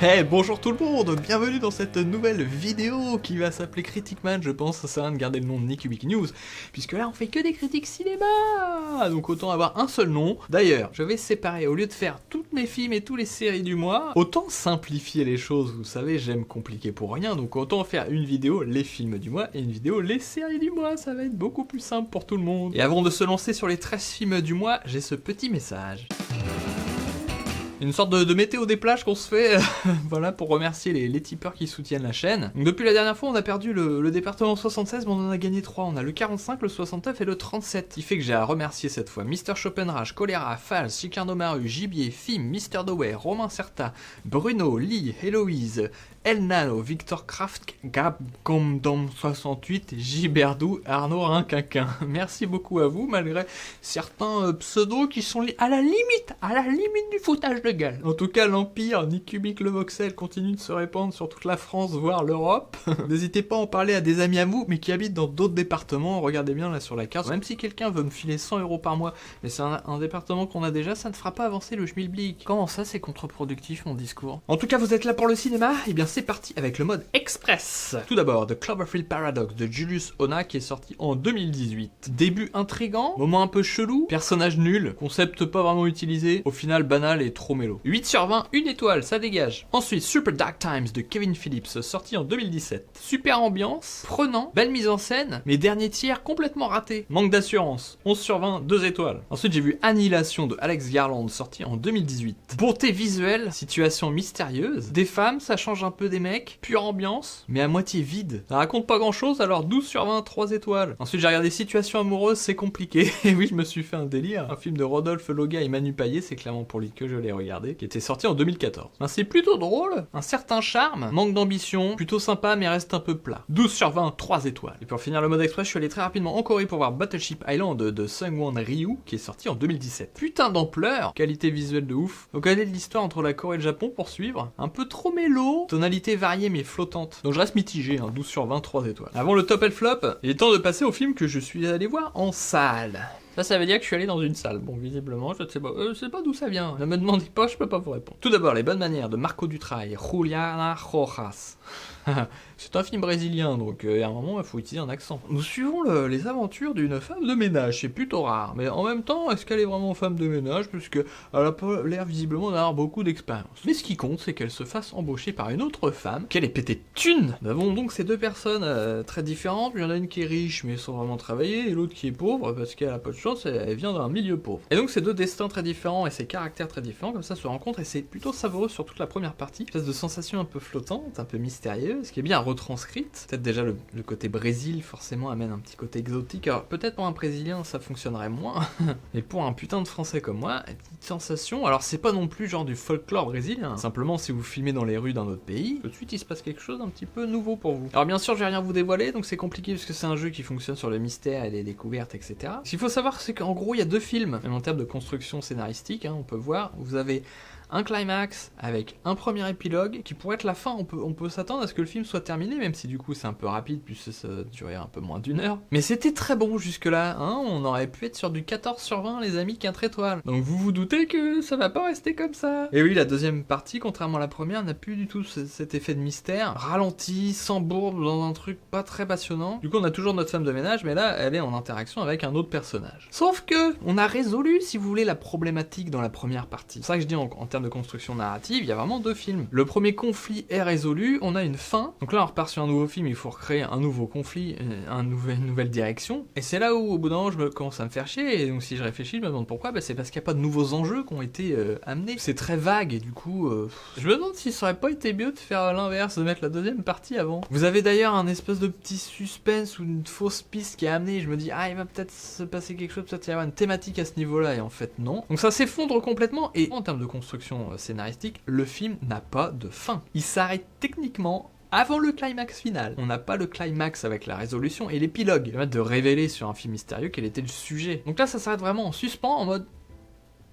Hey, bonjour tout le monde, bienvenue dans cette nouvelle vidéo qui va s'appeler Critic Man, je pense, ça sert à rien de garder le nom de Nicubic News, puisque là on fait que des critiques cinéma, donc autant avoir un seul nom. D'ailleurs, je vais séparer, au lieu de faire toutes mes films et toutes les séries du mois, autant simplifier les choses, vous savez, j'aime compliquer pour rien, donc autant faire une vidéo les films du mois et une vidéo les séries du mois, ça va être beaucoup plus simple pour tout le monde. Et avant de se lancer sur les 13 films du mois, j'ai ce petit message. Une sorte de météo des plages qu'on se fait, voilà, pour remercier les tipeurs qui soutiennent la chaîne. Donc depuis la dernière fois, on a perdu le département 76, mais on en a gagné 3. On a le 45, le 69 et le 37. Ce qui fait que j'ai à remercier cette fois Mr. Chopenrage, Choléra, Fals, Chicardo Maru, Gibier, Fim, Mr. Doway, Romain Certa, Bruno, Lee, Héloïse, Elnano, Victor Kraft, Gab Gomdom 68, Giberdou, Arnaud Rinquinquin. Merci beaucoup à vous, malgré certains pseudos qui sont à la limite du foutage de gueule. En tout cas, l'Empire, Nicubic le Voxel continue de se répandre sur toute la France, voire l'Europe. N'hésitez pas à en parler à des amis à vous, mais qui habitent dans d'autres départements. Regardez bien là sur la carte. Même si quelqu'un veut me filer 100 € par mois, mais c'est un département qu'on a déjà, ça ne fera pas avancer le schmilblick. Comment ça, c'est contre-productif mon discours? En tout cas, vous êtes là pour le cinéma? Eh bien, c'est parti avec le mode express. Tout d'abord, The Cloverfield Paradox de Julius Onah qui est sorti en 2018. Début intriguant, moment un peu chelou, personnage nul, concept pas vraiment utilisé, au final banal et trop mélo. 8 sur 20, 1 étoile, ça dégage. Ensuite, Super Dark Times de Kevin Phillips, sorti en 2017. Super ambiance, prenant, belle mise en scène, mais dernier tiers complètement raté. Manque d'assurance, 11 sur 20, 2 étoiles. Ensuite, j'ai vu Annihilation de Alex Garland, sorti en 2018. Bonté visuelle, situation mystérieuse, des femmes, ça change un peu des mecs, pure ambiance, mais à moitié vide. Ça raconte pas grand chose, alors 12 sur 20, 3 étoiles. Ensuite, j'ai regardé Situation amoureuse, c'est compliqué. Et oui, je me suis fait un délire. Un film de Rodolphe Loga et Manu Payet, c'est clairement pour lui que je l'ai regardé, qui était sorti en 2014. Ben, c'est plutôt drôle, un certain charme, manque d'ambition, plutôt sympa, mais reste un peu plat. 12 sur 20, 3 étoiles. Et pour finir le mode express, je suis allé très rapidement en Corée pour voir Battleship Island de Seungwon Ryu, qui est sorti en 2017. Putain d'ampleur, qualité visuelle de ouf. Donc allez de l'histoire entre la Corée et le Japon pour suivre. Un peu trop mélo, tonalité variée mais flottante. Donc je reste mitigé, 12 sur 20, 3 étoiles. Avant le top et le flop, il est temps de passer au film que je suis allé voir en salle. Ça veut dire que je suis allé dans une salle. Bon, visiblement, je ne sais pas d'où ça vient. Ne me demandez pas, je peux pas vous répondre. Tout d'abord, Les bonnes manières de Marco Dutrail, Juliana Rojas. C'est un film brésilien, donc à un moment il faut utiliser un accent. Nous suivons les aventures d'une femme de ménage, c'est plutôt rare, mais en même temps, est-ce qu'elle est vraiment femme de ménage, puisque elle a pas l'air visiblement d'avoir beaucoup d'expérience. Mais ce qui compte, c'est qu'elle se fasse embaucher par une autre femme, qu'elle est pétée de thunes. Nous avons donc ces deux personnes très différentes, il y en a une qui est riche mais sans vraiment travailler, et l'autre qui est pauvre, parce qu'elle a pas de chance, elle vient d'un milieu pauvre. Et donc ces deux destins très différents et ces caractères très différents, comme ça se rencontrent, et c'est plutôt savoureux sur toute la première partie, une espèce de sensation un peu flottante, un peu mystérieuse, ce qui est bien retranscrite. Peut-être déjà le côté Brésil forcément amène un petit côté exotique. Alors peut-être pour un Brésilien ça fonctionnerait moins, mais pour un putain de Français comme moi, une petite sensation. Alors c'est pas non plus genre du folklore brésilien. Simplement si vous filmez dans les rues d'un autre pays, tout de suite il se passe quelque chose d'un petit peu nouveau pour vous. Alors bien sûr je vais rien vous dévoiler, donc c'est compliqué parce que c'est un jeu qui fonctionne sur le mystère et les découvertes, etc. Ce qu'il faut savoir c'est qu'en gros il y a deux films, même en termes de construction scénaristique, on peut voir, vous avez un climax avec un premier épilogue qui pourrait être la fin. On peut s'attendre à ce que le film soit terminé, même si du coup c'est un peu rapide puisque ça durait un peu moins d'1 heure. Mais c'était très bon jusque là, on aurait pu être sur du 14 sur 20 les amis, 4 étoiles. Donc vous vous doutez que ça va pas rester comme ça. Et oui, la deuxième partie, contrairement à la première, n'a plus du tout cet effet de mystère, ralenti, sans bourde, dans un truc pas très passionnant. Du coup on a toujours notre femme de ménage, mais là elle est en interaction avec un autre personnage. Sauf que on a résolu, si vous voulez, la problématique dans la première partie. C'est ça que je dis en termes de construction narrative, il y a vraiment deux films. Le premier conflit est résolu, on a une fin, donc là on repart sur un nouveau film, il faut recréer un nouveau conflit, une nouvelle direction, et c'est là où au bout d'un moment je commence à me faire chier, et donc si je réfléchis, je me demande pourquoi, c'est parce qu'il n'y a pas de nouveaux enjeux qui ont été amenés. C'est très vague, et du coup, je me demande si ça aurait pas été mieux de faire l'inverse, de mettre la deuxième partie avant. Vous avez d'ailleurs un espèce de petit suspense ou une fausse piste qui est amenée, je me dis, il va peut-être se passer quelque chose, peut-être y avoir une thématique à ce niveau-là, et en fait non. Donc ça s'effondre complètement, et en termes de construction scénaristique, le film n'a pas de fin. Il s'arrête techniquement avant le climax final. On n'a pas le climax avec la résolution et l'épilogue, qui permettent de révéler sur un film mystérieux quel était le sujet. Donc là, ça s'arrête vraiment en suspens, en mode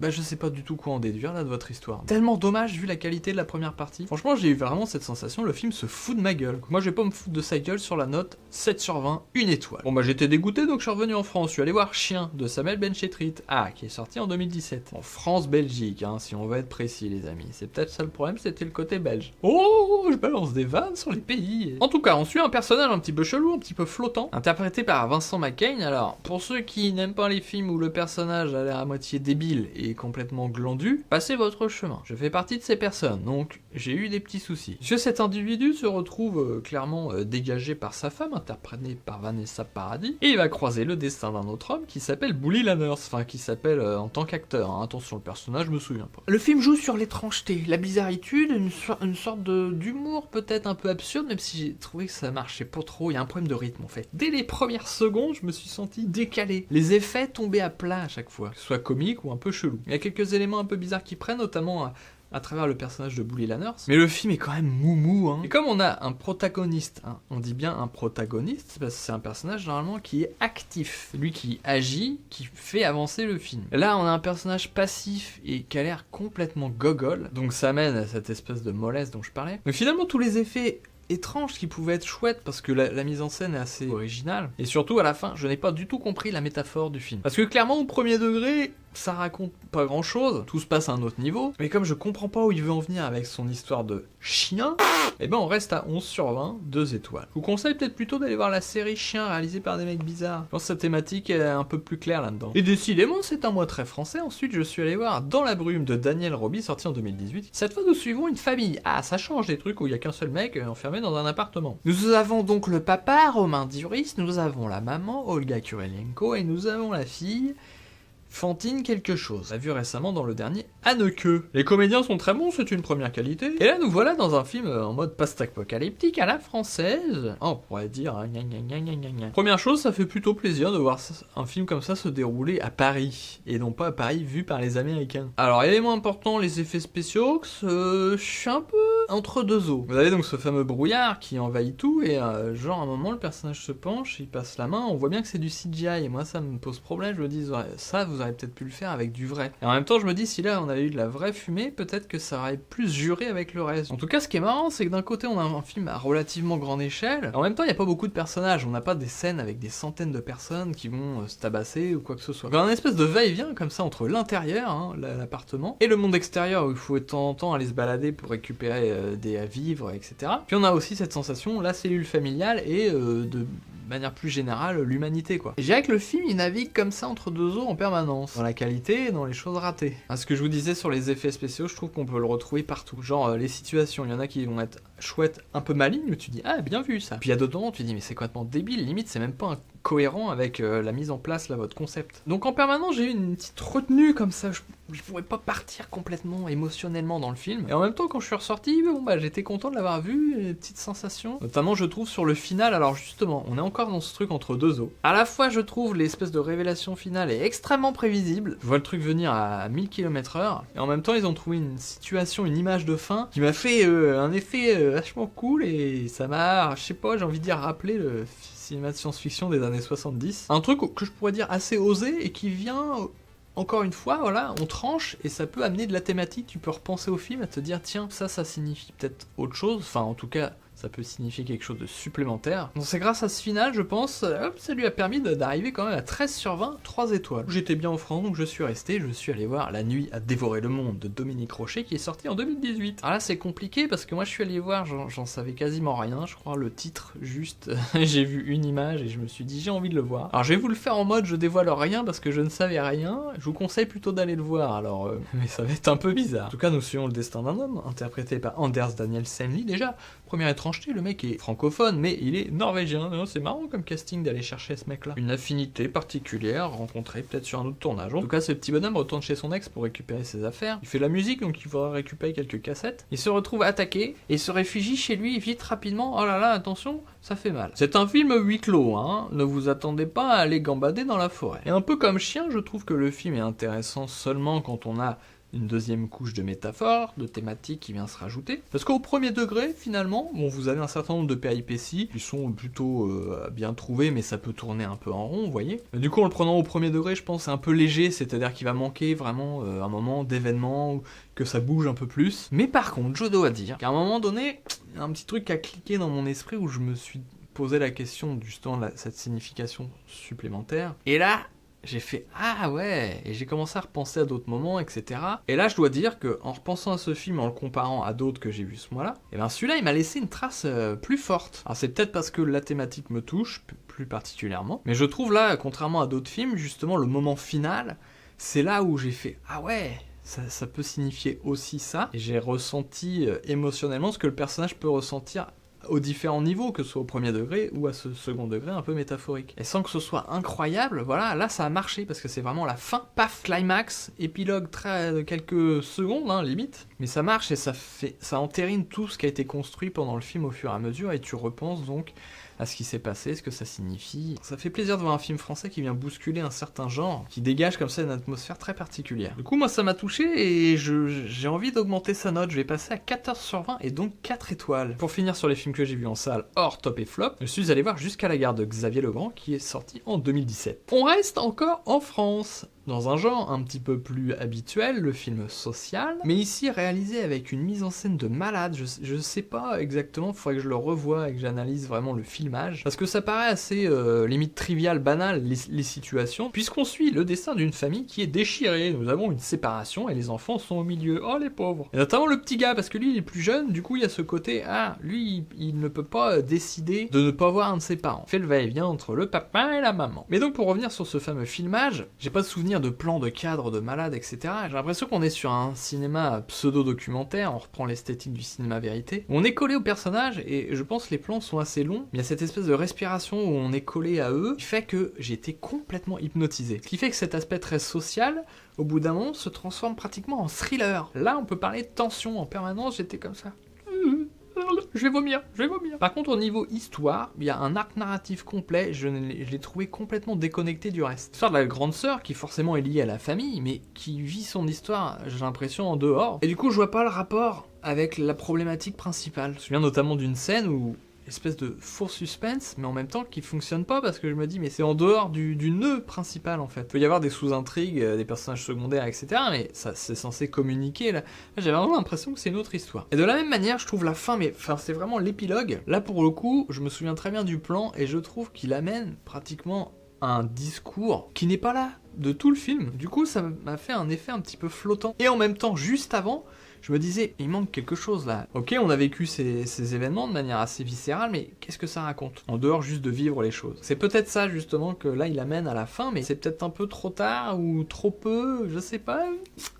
Bah je sais pas du tout quoi en déduire là de votre histoire. Tellement dommage vu la qualité de la première partie. Franchement j'ai eu vraiment cette sensation, le film se fout de ma gueule. Moi je vais pas me foutre de sa gueule sur la note 7 sur 20, une étoile. Bon bah j'étais dégoûté donc je suis revenu en France, je suis allé voir Chien de Samuel Benchetrit, qui est sorti en 2017. En France-Belgique, hein, si on va être précis les amis. C'est peut-être ça le problème, c'était le côté belge. Oh, je balance des vannes sur les pays. En tout cas, on suit un personnage un petit peu chelou, un petit peu flottant, interprété par Vincent McCain. Alors, pour ceux qui n'aiment pas les films où le personnage a l'air à moitié débile et complètement glandu, passez votre chemin. Je fais partie de ces personnes, donc j'ai eu des petits soucis. Puisque cet individu se retrouve clairement dégagé par sa femme, interprétée par Vanessa Paradis, et il va croiser le destin d'un autre homme qui s'appelle Bully Lanners, enfin qui s'appelle en tant qu'acteur, hein. Attention, le personnage, je me souviens pas. Le film joue sur l'étrangeté, la bizarritude, une sorte d'humour peut-être un peu absurde, même si j'ai trouvé que ça marchait pas trop, il y a un problème de rythme en fait. Dès les premières secondes, je me suis senti décalé. Les effets tombaient à plat à chaque fois, que ce soit comique ou un peu chelou. Il y a quelques éléments un peu bizarres qui prennent, notamment à travers le personnage de Bully Lanners. Mais le film est quand même moumou, hein. Et comme on a un protagoniste, hein, on dit bien un protagoniste, parce que c'est un personnage normalement qui est actif. Lui qui agit, qui fait avancer le film. Là, on a un personnage passif et qui a l'air complètement gogol. Donc ça mène à cette espèce de mollesse dont je parlais. Mais finalement, tous les effets étrange qui pouvait être chouette parce que la mise en scène est assez originale et surtout à la fin je n'ai pas du tout compris la métaphore du film parce que clairement au premier degré ça raconte pas grand chose, tout se passe à un autre niveau, mais comme je comprends pas où il veut en venir avec son histoire de chien, et ben on reste à 11 sur 20, 2 étoiles. Je vous conseille peut-être plutôt d'aller voir la série Chien réalisée par des mecs bizarres. Je pense que sa thématique est un peu plus claire là-dedans. Et décidément c'est un mois très français. Ensuite je suis allé voir Dans la brume de Daniel Roby, sorti en 2018. Cette fois nous suivons une famille. Ah ça change des trucs où il y a qu'un seul mec enfermé dans un appartement. Nous avons donc le papa Romain Duris, nous avons la maman Olga Kurylenko et nous avons la fille Fantine quelque chose. On l'a vu récemment dans le dernier Anneke. Les comédiens sont très bons, c'est une première qualité. Et là nous voilà dans un film en mode post-apocalyptique à la française. Oh, on pourrait dire gna gna gna gna gna. Première chose, ça fait plutôt plaisir de voir un film comme ça se dérouler à Paris, et non pas à Paris vu par les Américains. Alors élément important, les effets spéciaux, je suis un peu entre deux eaux. Vous avez donc ce fameux brouillard qui envahit tout, et genre à un moment le personnage se penche, il passe la main, on voit bien que c'est du CGI, et moi ça me pose problème, je me dis ça vous auriez peut-être pu le faire avec du vrai. Et en même temps je me dis si là on avait eu de la vraie fumée, peut-être que ça aurait plus juré avec le reste. En tout cas ce qui est marrant c'est que d'un côté on a un film à relativement grande échelle, et en même temps il n'y a pas beaucoup de personnages, on n'a pas des scènes avec des centaines de personnes qui vont se tabasser ou quoi que ce soit. Il y a un espèce de va-et-vient comme ça entre l'intérieur, hein, l'appartement, et le monde extérieur où il faut de temps en temps aller se balader pour récupérer des à vivre, etc. Puis on a aussi cette sensation, la cellule familiale et de manière plus générale, l'humanité quoi. Et je dirais que le film il navigue comme ça entre deux eaux en permanence, dans la qualité et dans les choses ratées. Ce que je vous disais sur les effets spéciaux, je trouve qu'on peut le retrouver partout. Genre les situations, il y en a qui vont être chouettes, un peu malignes, où tu dis ah bien vu ça. Puis il y a d'autres moments tu dis mais c'est complètement débile, limite c'est même pas cohérent avec la mise en place là, votre concept. Donc en permanence j'ai eu une petite retenue comme ça, je pourrais pas partir complètement émotionnellement dans le film. Et en même temps quand je suis ressorti, bon bah j'étais content de l'avoir vu, une petite sensation. Notamment je trouve sur le final, alors justement, on est encore dans ce truc entre deux eaux. À la fois je trouve l'espèce de révélation finale est extrêmement prévisible, je vois le truc venir à 1000 km/h, et en même temps ils ont trouvé une situation, une image de fin qui m'a fait un effet vachement cool, et ça m'a, je sais pas, j'ai envie de dire rappeler le cinéma de science-fiction des années 70. Un truc que je pourrais dire assez osé et qui vient, encore une fois, voilà, on tranche et ça peut amener de la thématique, tu peux repenser au film et te dire tiens, ça signifie peut-être autre chose, enfin en tout cas ça peut signifier quelque chose de supplémentaire. Donc c'est grâce à ce final, je pense, hop, ça lui a permis d'arriver quand même à 13 sur 20, 3 étoiles. J'étais bien en France, donc je suis resté, je suis allé voir La Nuit à dévorer le monde de Dominique Rocher, qui est sorti en 2018. Alors là c'est compliqué, parce que moi je suis allé voir, j'en savais quasiment rien, je crois, le titre, juste, j'ai vu une image et je me suis dit j'ai envie de le voir. Alors je vais vous le faire en mode je dévoile rien, parce que je ne savais rien, je vous conseille plutôt d'aller le voir, alors, mais ça va être un peu bizarre. En tout cas, nous suivons le destin d'un homme, interprété par Anders Daniel Semley, déjà, première étrangeté, le mec est francophone, mais il est norvégien. C'est marrant comme casting d'aller chercher ce mec-là. Une affinité particulière, rencontrée peut-être sur un autre tournage. En tout cas, ce petit bonhomme retourne chez son ex pour récupérer ses affaires. Il fait la musique, donc il faudra récupérer quelques cassettes. Il se retrouve attaqué, et se réfugie chez lui vite, rapidement. Oh là là, attention, ça fait mal. C'est un film huis clos, hein. Ne vous attendez pas à aller gambader dans la forêt. Et un peu comme Chien, je trouve que le film est intéressant seulement quand on a une deuxième couche de métaphore, de thématique qui vient se rajouter. Parce qu'au premier degré, finalement, bon, vous avez un certain nombre de péripéties qui sont plutôt bien trouvées, mais ça peut tourner un peu en rond, vous voyez. Du coup, en le prenant au premier degré, je pense c'est un peu léger, c'est-à-dire qu'il va manquer vraiment un moment d'événement, que ça bouge un peu plus. Mais par contre, je dois dire qu'à un moment donné, il y a un petit truc qui a cliqué dans mon esprit où je me suis posé la question justement de cette signification supplémentaire. Et là, j'ai fait « Ah ouais !» Et j'ai commencé à repenser à d'autres moments, etc. Et là, je dois dire que en repensant à ce film, en le comparant à d'autres que j'ai vus ce mois-là, et ben celui-là, il m'a laissé une trace plus forte. Alors c'est peut-être parce que la thématique me touche, plus particulièrement, mais je trouve là, contrairement à d'autres films, justement, le moment final, c'est là où j'ai fait « Ah ouais !» Ça peut signifier aussi ça. Et j'ai ressenti émotionnellement ce que le personnage peut ressentir aux différents niveaux, que ce soit au premier degré ou à ce second degré un peu métaphorique. Et sans que ce soit incroyable, voilà, là ça a marché, parce que c'est vraiment la fin, paf, climax, épilogue de quelques secondes, hein, limite, mais ça marche et ça entérine tout ce qui a été construit pendant le film au fur et à mesure, et tu repenses donc à ce qui s'est passé, ce que ça signifie. Ça fait plaisir de voir un film français qui vient bousculer un certain genre, qui dégage comme ça une atmosphère très particulière. Du coup, moi ça m'a touché et j'ai envie d'augmenter sa note, je vais passer à 14 sur 20 et donc 4 étoiles. Pour finir sur les films que j'ai vus en salle, hors top et flop, je suis allé voir Jusqu'à la gare de Xavier Legrand qui est sorti en 2017. On reste encore en France, dans un genre un petit peu plus habituel, le film social, mais ici réalisé avec une mise en scène de malade. Je sais pas exactement, faudrait que je le revoie et que j'analyse vraiment le filmage, parce que ça paraît assez limite trivial, banal, les situations, puisqu'on suit le destin d'une famille qui est déchirée. Nous avons une séparation et les enfants sont au milieu, oh les pauvres. Et notamment le petit gars, parce que lui il est plus jeune, du coup il y a ce côté, ah, lui il ne peut pas décider de ne pas voir un de ses parents. Il fait le va-et-vient entre le papa et la maman. Mais donc pour revenir sur ce fameux filmage, j'ai pas de souvenir de plans, de cadres, de malades, etc. J'ai l'impression qu'on est sur un cinéma pseudo-documentaire, on reprend l'esthétique du cinéma vérité. On est collé aux personnages et je pense que les plans sont assez longs, mais il y a cette espèce de respiration où on est collé à eux, qui fait que j'ai été complètement hypnotisé. Ce qui fait que cet aspect très social, au bout d'un moment, se transforme pratiquement en thriller. Là, on peut parler de tension en permanence, j'étais comme ça. Je vais vomir. Par contre, au niveau histoire, il y a un arc narratif complet, je l'ai trouvé complètement déconnecté du reste. L'histoire de la grande sœur, qui forcément est liée à la famille, mais qui vit son histoire, j'ai l'impression, en dehors. Et du coup, je vois pas le rapport avec la problématique principale. Je me souviens notamment d'une scène où espèce de faux suspense, mais en même temps qui fonctionne pas, parce que je me dis, mais c'est en dehors du nœud principal, en fait. Il peut y avoir des sous-intrigues, des personnages secondaires, etc., mais ça, c'est censé communiquer, là j'ai vraiment l'impression que c'est une autre histoire. Et de la même manière, je trouve la fin, mais enfin, c'est vraiment l'épilogue. Là, pour le coup, je me souviens très bien du plan, et je trouve qu'il amène pratiquement un discours qui n'est pas là de tout le film. Du coup, ça m'a fait un effet un petit peu flottant. Et en même temps, juste avant, je me disais, il manque quelque chose là. Ok, on a vécu ces événements de manière assez viscérale, mais qu'est-ce que ça raconte? En dehors juste de vivre les choses. C'est peut-être ça justement que là il amène à la fin, mais c'est peut-être un peu trop tard ou trop peu, je sais pas.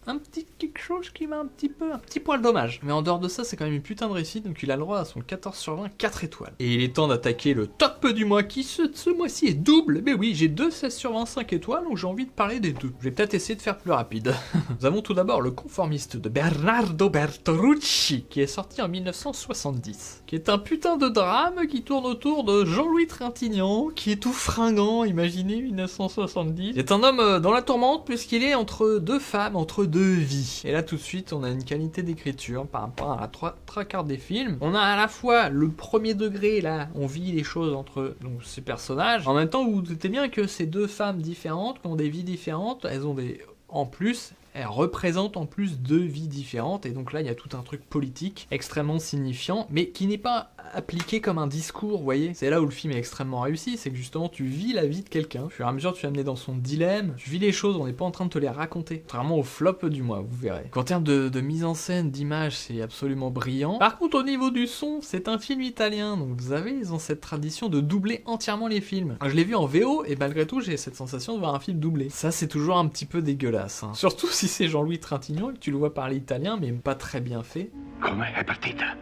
Un petit quelque chose qui m'a un petit poil dommage. Mais en dehors de ça, c'est quand même une putain de réussite, donc il a le droit à son 14 sur 20, 4 étoiles. Et il est temps d'attaquer le top du mois qui ce mois-ci est double. Mais oui, j'ai 2 16 sur 25 étoiles, donc j'ai envie de parler des deux. Je vais peut-être essayer de faire plus rapide. Nous avons tout d'abord Le Conformiste de Bernardo Bertolucci, qui est sorti en 1970, qui est un putain de drame qui tourne autour de Jean-Louis Trintignant, qui est tout fringant, imaginez 1970. C'est un homme dans la tourmente puisqu'il est entre deux femmes, entre deux vies. Et là tout de suite on a une qualité d'écriture par rapport à la trois quarts des films. On a à la fois le premier degré, là, on vit les choses entre donc, ces personnages, en même temps vous vous doutez bien que ces deux femmes différentes, qui ont des vies différentes, elles ont des... En plus, elle représente en plus 2 vies différentes, et donc là il y a tout un truc politique extrêmement signifiant, mais qui n'est pas appliqué comme un discours, vous voyez. C'est là où le film est extrêmement réussi, c'est que justement tu vis la vie de quelqu'un, au fur et à mesure tu es amené dans son dilemme, tu vis les choses, on n'est pas en train de te les raconter, contrairement au flop du mois, vous verrez. En termes de mise en scène, d'image, c'est absolument brillant. Par contre au niveau du son, c'est un film italien, donc vous savez, ils ont cette tradition de doubler entièrement les films. Je l'ai vu en VO, et malgré tout j'ai cette sensation de voir un film doublé. Ça c'est toujours un petit peu dégueulasse, hein. Surtout si c'est Jean-Louis Trintignant et que tu le vois parler italien, mais pas très bien fait. Come è partita?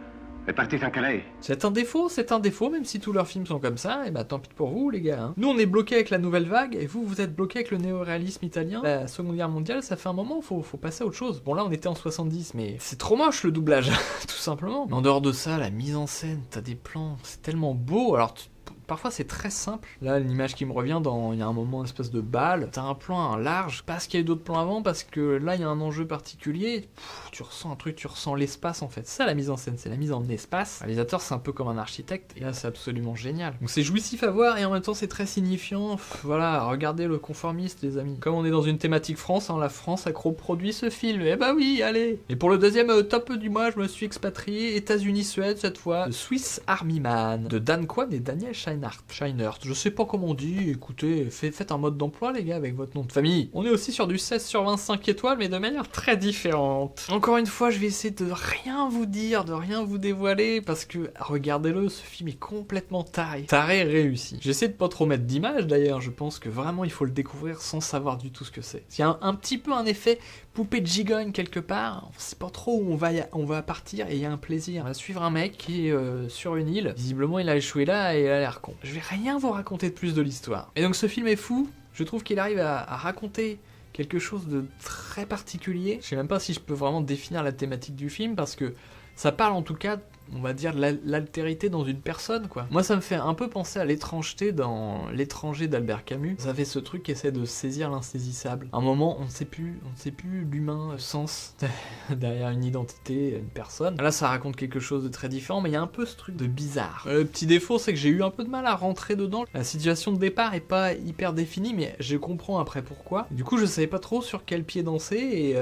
È partita anche lei? C'est un défaut, même si tous leurs films sont comme ça, et bah tant pis pour vous les gars. Hein. Nous on est bloqués avec la nouvelle vague, et vous êtes bloqués avec le néo-réalisme italien. La Seconde Guerre mondiale, ça fait un moment, faut passer à autre chose. Bon là on était en 70, mais c'est trop moche le doublage, tout simplement. Mais en dehors de ça, la mise en scène, t'as des plans, c'est tellement beau, alors Parfois c'est très simple. Là, l'image qui me revient il y a un moment, une espèce de balle, t'as un plan, un large, parce qu'il y a eu d'autres plans avant, parce que là, il y a un enjeu particulier. Tu ressens un truc, tu ressens l'espace en fait. Ça, la mise en scène, c'est la mise en espace. Le réalisateur, c'est un peu comme un architecte, et là, c'est absolument génial. Donc c'est jouissif à voir, et en même temps, c'est très signifiant. Voilà, regardez le conformiste, les amis. Comme on est dans une thématique France, hein, la France a produit ce film. Eh bah oui, allez. Et pour le deuxième top du mois, je me suis expatrié États-Unis-Suède cette fois. The Swiss Army Man de Dan Kwan et Daniel Scheinert. Je sais pas comment on dit. Écoutez, faites un mode d'emploi les gars avec votre nom de famille. On est aussi sur du 16 sur 25 étoiles, mais de manière très différente. Encore une fois, je vais essayer de rien vous dire, de rien vous dévoiler, parce que regardez-le, ce film est complètement taré. Taré réussi. J'essaie de pas trop mettre d'images d'ailleurs. Je pense que vraiment il faut le découvrir sans savoir du tout ce que c'est. Il y a un petit peu un effet poupée de gigogne quelque part, on sait pas trop où on va partir et il y a un plaisir. On va suivre un mec qui est sur une île, visiblement il a échoué là et il a l'air con. Je vais rien vous raconter de plus de l'histoire. Et donc ce film est fou, je trouve qu'il arrive à raconter quelque chose de très particulier. Je sais même pas si je peux vraiment définir la thématique du film parce que ça parle en tout cas, on va dire, de l'altérité dans une personne, quoi. Moi, ça me fait un peu penser à l'étrangeté dans L'étranger d'Albert Camus. Ça fait ce truc qui essaie de saisir l'insaisissable. À un moment, on ne sait plus l'humain, le sens derrière une identité, une personne. Là, ça raconte quelque chose de très différent, mais il y a un peu ce truc de bizarre. Le petit défaut, c'est que j'ai eu un peu de mal à rentrer dedans. La situation de départ est pas hyper définie, mais je comprends après pourquoi. Du coup, je savais pas trop sur quel pied danser et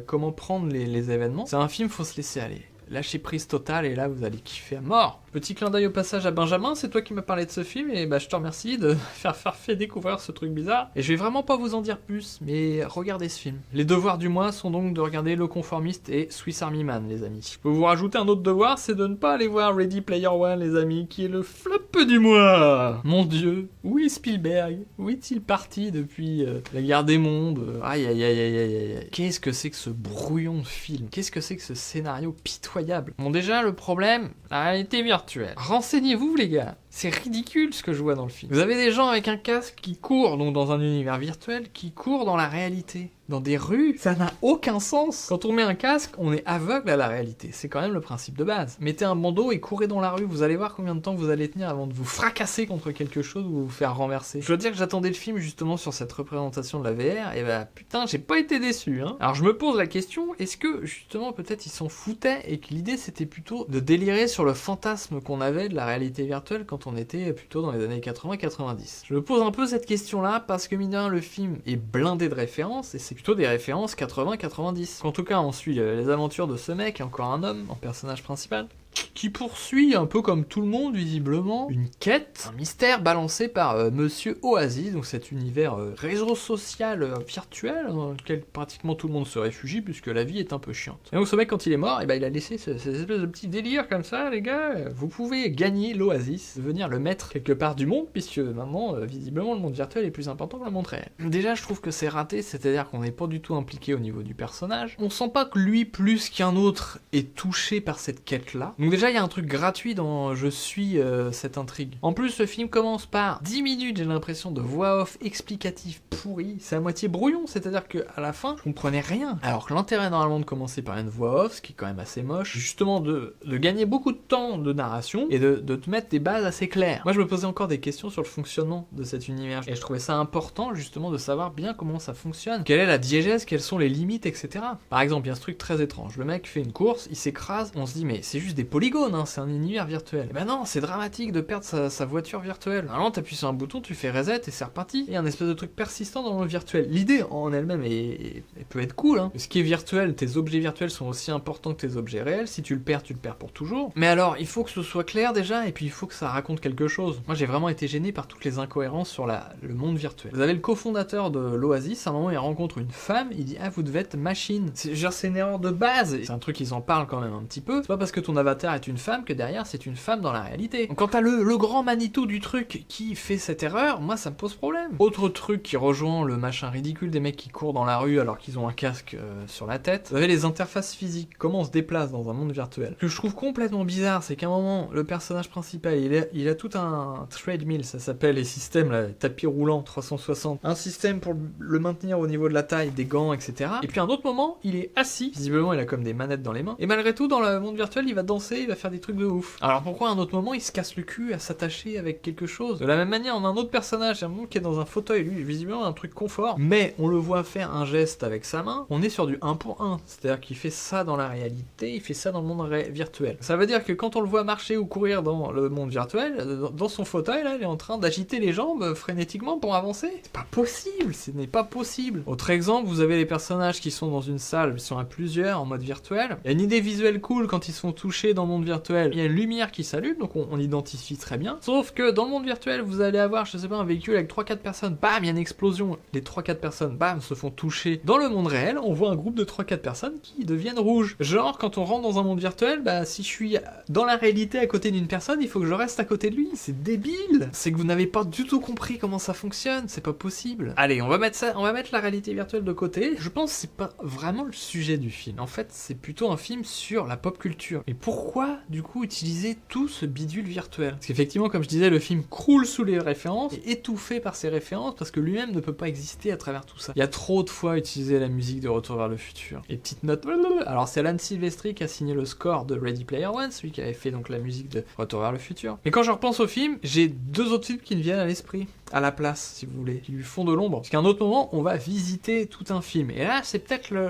comment prendre les événements. C'est un film, faut se laisser aller. Lâcher prise totale et là vous allez kiffer à mort. Petit clin d'œil au passage à Benjamin, c'est toi qui m'as parlé de ce film et bah je te remercie de faire découvrir ce truc bizarre. Et je vais vraiment pas vous en dire plus, mais regardez ce film. Les devoirs du mois sont donc de regarder Le Conformiste et Swiss Army Man, les amis. Je peux vous rajouter un autre devoir, c'est de ne pas aller voir Ready Player One, les amis, qui est le flop du mois. Mon dieu, où est Spielberg? Où est-il parti depuis la guerre des mondes? Aïe aïe aïe aïe aïe aïe. Qu'est-ce que c'est que ce brouillon de film? Qu'est-ce que c'est que ce scénario pitoyable? Bon, déjà, le problème, la réalité virtuelle. Renseignez-vous, les gars. C'est ridicule ce que je vois dans le film. Vous avez des gens avec un casque qui courent, donc dans un univers virtuel, qui courent dans la réalité. Dans des rues, ça n'a aucun sens. Quand on met un casque, on est aveugle à la réalité. C'est quand même le principe de base. Mettez un bandeau et courez dans la rue, vous allez voir combien de temps vous allez tenir avant de vous fracasser contre quelque chose ou vous faire renverser. Je dois dire que j'attendais le film justement sur cette représentation de la VR, et bah putain, j'ai pas été déçu, hein. Alors je me pose la question, est-ce que justement peut-être ils s'en foutaient et que l'idée c'était plutôt de délirer sur le fantasme qu'on avait de la réalité virtuelle quand on était plutôt dans les années 80-90. Je me pose un peu cette question-là parce que mine de rien, le film est blindé de références et c'est plutôt des références 80-90. En tout cas, on suit les aventures de ce mec, encore un homme en personnage principal, qui poursuit, un peu comme tout le monde visiblement, une quête, un mystère balancé par Monsieur Oasis, donc cet univers réseau social virtuel dans lequel pratiquement tout le monde se réfugie puisque la vie est un peu chiante. Et donc ce mec quand il est mort, et ben il a laissé ces espèces de petits délires comme ça, les gars. Vous pouvez gagner l'Oasis, devenir le maître quelque part du monde puisque maintenant visiblement le monde virtuel est plus important que le monde réel. Déjà je trouve que c'est raté, c'est-à-dire qu'on n'est pas du tout impliqué au niveau du personnage. On sent pas que lui plus qu'un autre est touché par cette quête là. Donc déjà il y a un truc gratuit dans je suis cette intrigue. En plus le film commence par 10 minutes, j'ai l'impression, de voix off explicative pourrie. C'est à moitié brouillon, c'est-à-dire que à la fin je comprenais rien. Alors que l'intérêt normalement de commencer par une voix off, ce qui est quand même assez moche, justement de gagner beaucoup de temps de narration et de te mettre des bases assez claires. Moi je me posais encore des questions sur le fonctionnement de cet univers et je trouvais ça important justement de savoir bien comment ça fonctionne. Quelle est la diégèse, quelles sont les limites, etc. Par exemple, il y a ce truc très étrange. Le mec fait une course, il s'écrase, on se dit mais c'est juste des polygones, hein, c'est un univers virtuel. Et ben non, c'est dramatique de perdre sa voiture virtuelle. Normalement, t'appuies sur un bouton, tu fais reset et c'est reparti. Et un espèce de truc persistant dans le virtuel. L'idée en elle-même elle peut être cool, hein. Ce qui est virtuel, tes objets virtuels sont aussi importants que tes objets réels. Si tu le perds pour toujours. Mais alors, il faut que ce soit clair déjà, et puis il faut que ça raconte quelque chose. Moi, j'ai vraiment été gêné par toutes les incohérences sur le monde virtuel. Vous avez le cofondateur de l'Oasis, à un moment, il rencontre une femme, il dit « Ah, vous devez être machine ». C'est une erreur de base. C'est un truc, ils en parlent quand même un petit peu. C'est pas parce que ton avatar est une femme que derrière, c'est une femme dans la réalité. Donc, quand t'as le grand Manitou du truc qui fait cette erreur, moi, ça me pose problème. Autre truc qui rejoint le machin ridicule des mecs qui courent dans la rue alors qu'ils ont un casque sur la tête, vous avez les interfaces physiques, comment on se déplace dans un monde virtuel. Ce que je trouve complètement bizarre, c'est qu'à un moment, le personnage principal, il a tout un treadmill, ça s'appelle les systèmes, là, tapis roulant 360, un système pour le maintenir au niveau de la taille, des gants, etc. Et puis à un autre moment, il est assis, visiblement il a comme des manettes dans les mains, et malgré tout, dans le monde virtuel, il va danser avancer, il va faire des trucs de ouf. Alors pourquoi à un autre moment il se casse le cul à s'attacher avec quelque chose? De la même manière, on a un autre personnage, un moment qui est dans un fauteuil, lui visiblement un truc confort, mais on le voit faire un geste avec sa main, on est sur du 1 pour 1, c'est-à-dire qu'il fait ça dans la réalité, il fait ça dans le monde virtuel. Ça veut dire que quand on le voit marcher ou courir dans le monde virtuel, dans son fauteuil là, il est en train d'agiter les jambes frénétiquement pour avancer. C'est pas possible, ce n'est pas possible. Autre exemple, vous avez les personnages qui sont dans une salle, ils sont à plusieurs en mode virtuel. Il y a une idée visuelle cool quand ils sont touchés dans le monde virtuel. Il y a une lumière qui s'allume, donc on identifie très bien. Sauf que dans le monde virtuel, vous allez avoir, je sais pas, un véhicule avec 3-4 personnes, bam, il y a une explosion. Les 3-4 personnes, bam, se font toucher. Dans le monde réel, on voit un groupe de 3-4 personnes qui deviennent rouges. Genre, quand on rentre dans un monde virtuel, bah, si je suis dans la réalité à côté d'une personne, il faut que je reste à côté de lui. C'est débile. C'est que vous n'avez pas du tout compris comment ça fonctionne. C'est pas possible. Allez, on va mettre la réalité virtuelle de côté. Je pense que c'est pas vraiment le sujet du film. En fait, c'est plutôt un film sur la pop culture. Et pourquoi, du coup, utiliser tout ce bidule virtuel? Parce qu'effectivement, comme je disais, le film croule sous les références, et étouffé par ses références, parce que lui-même ne peut pas exister à travers tout ça. Il y a trop de fois utilisé la musique de Retour vers le futur. Et petite note, alors c'est Alan Silvestri qui a signé le score de Ready Player One, celui qui avait fait donc la musique de Retour vers le futur. Mais quand je repense au film, j'ai deux autres films qui me viennent à l'esprit, à la place, si vous voulez, qui lui font de l'ombre. Parce qu'à un autre moment, on va visiter tout un film. Et là, c'est peut-être la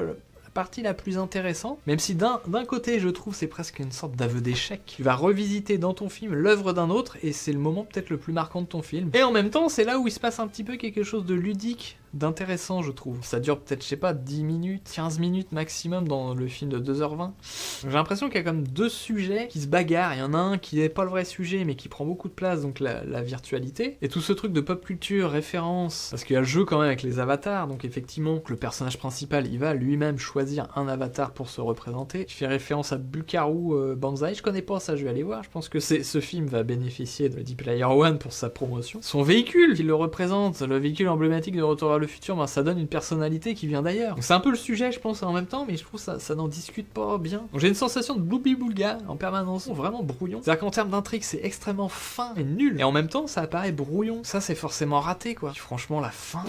partie la plus intéressante, même si d'un côté je trouve c'est presque une sorte d'aveu d'échec. Tu vas revisiter dans ton film l'œuvre d'un autre et c'est le moment peut-être le plus marquant de ton film. Et en même temps c'est là où il se passe un petit peu quelque chose de ludique, d'intéressant je trouve. Ça dure peut-être je sais pas 10 minutes, 15 minutes maximum dans le film de 2h20. J'ai l'impression qu'il y a comme deux sujets qui se bagarrent. Il y en a un qui n'est pas le vrai sujet mais qui prend beaucoup de place, donc la virtualité. Et tout ce truc de pop culture, référence, parce qu'il y a le jeu quand même avec les avatars, donc effectivement que le personnage principal il va lui-même choisir un avatar pour se représenter. Je fais référence à Bukaru Banzai, je connais pas ça, je vais aller voir. Je pense que ce film va bénéficier de Ready Player One pour sa promotion. Son véhicule qui le représente, le véhicule emblématique de Retour vers le futur, ben, ça donne une personnalité qui vient d'ailleurs. C'est un peu le sujet je pense en même temps, mais je trouve ça n'en discute pas bien. J'ai une sensation de Blooby-Boulga en permanence, vraiment brouillon. C'est-à-dire qu'en termes d'intrigue c'est extrêmement fin et nul, et en même temps ça apparaît brouillon. Ça c'est forcément raté quoi. Franchement la fin,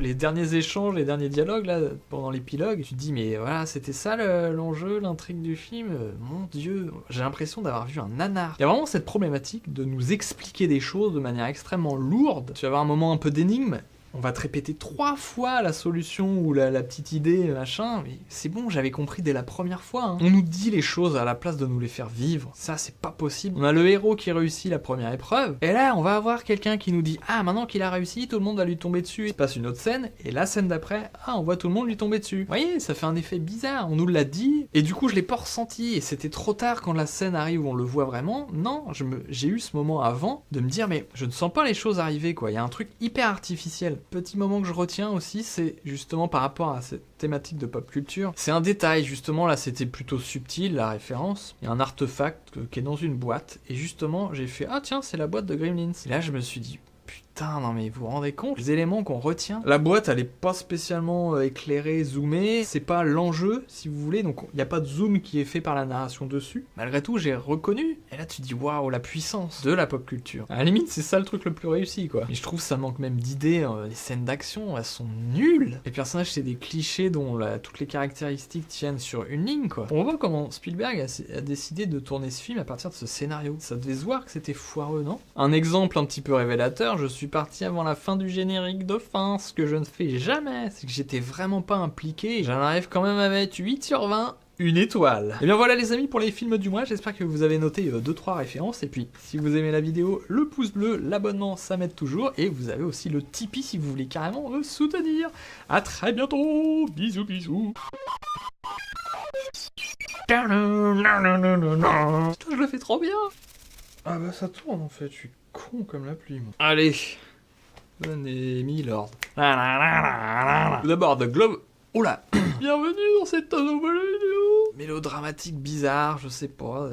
les derniers échanges, les derniers dialogues là, pendant l'épilogue, tu te dis mais voilà, c'était ça l'enjeu, l'intrigue du film. Mon dieu, j'ai l'impression d'avoir vu un nanar. Il y a vraiment cette problématique de nous expliquer des choses de manière extrêmement lourde. Tu vas avoir un moment un peu d'énigme, on va te répéter 3 fois la solution ou la petite idée, machin, mais c'est bon, j'avais compris dès la première fois. Hein. On nous dit les choses à la place de nous les faire vivre. Ça, c'est pas possible. On a le héros qui réussit la première épreuve, et là, on va avoir quelqu'un qui nous dit « Ah, maintenant qu'il a réussi, tout le monde va lui tomber dessus. » Il se passe une autre scène, et la scène d'après, ah, on voit tout le monde lui tomber dessus. Vous voyez, ça fait un effet bizarre. On nous l'a dit, et du coup, je l'ai pas ressenti, et c'était trop tard quand la scène arrive où on le voit vraiment. Non, j'ai eu ce moment avant de me dire « Mais je ne sens pas les choses arriver, quoi. » Il y a un truc hyper artificiel. Petit moment que je retiens aussi, c'est justement par rapport à cette thématique de pop culture. C'est un détail, justement, là c'était plutôt subtil, la référence. Il y a un artefact qui est dans une boîte, et justement j'ai fait « Ah tiens, c'est la boîte de Gremlins ». Et là je me suis dit putain, non mais vous vous rendez compte les éléments qu'on retient? La boîte, elle est pas spécialement éclairée, zoomée, c'est pas l'enjeu, si vous voulez, donc il n'y a pas de zoom qui est fait par la narration dessus. Malgré tout, j'ai reconnu, et là tu te dis waouh, la puissance de la pop culture. À la limite, c'est ça le truc le plus réussi, quoi. Mais je trouve que ça manque même d'idées, les scènes d'action, elles sont nulles. Les personnages, c'est des clichés dont toutes les caractéristiques tiennent sur une ligne, quoi. On voit comment Spielberg a décidé de tourner ce film à partir de ce scénario. Ça devait se voir que c'était foireux, non? Un exemple un petit peu révélateur, je suis parti avant la fin du générique de fin, ce que je ne fais jamais, c'est que j'étais vraiment pas impliqué, j'en arrive quand même à mettre 8 sur 20, une étoile. Et bien voilà les amis pour les films du mois, j'espère que vous avez noté 2-3 références, et puis si vous aimez la vidéo, le pouce bleu, l'abonnement, ça m'aide toujours, et vous avez aussi le Tipeee si vous voulez carrément me soutenir. À très bientôt, bisous bisous. Putain, je le fais trop bien. Ah bah ça tourne en fait, je suis con comme la pluie moi. Allez, venez Milord. Tout d'abord, The Globe... Oula. Bienvenue dans cette nouvelle vidéo. Mélodramatique bizarre, je sais pas...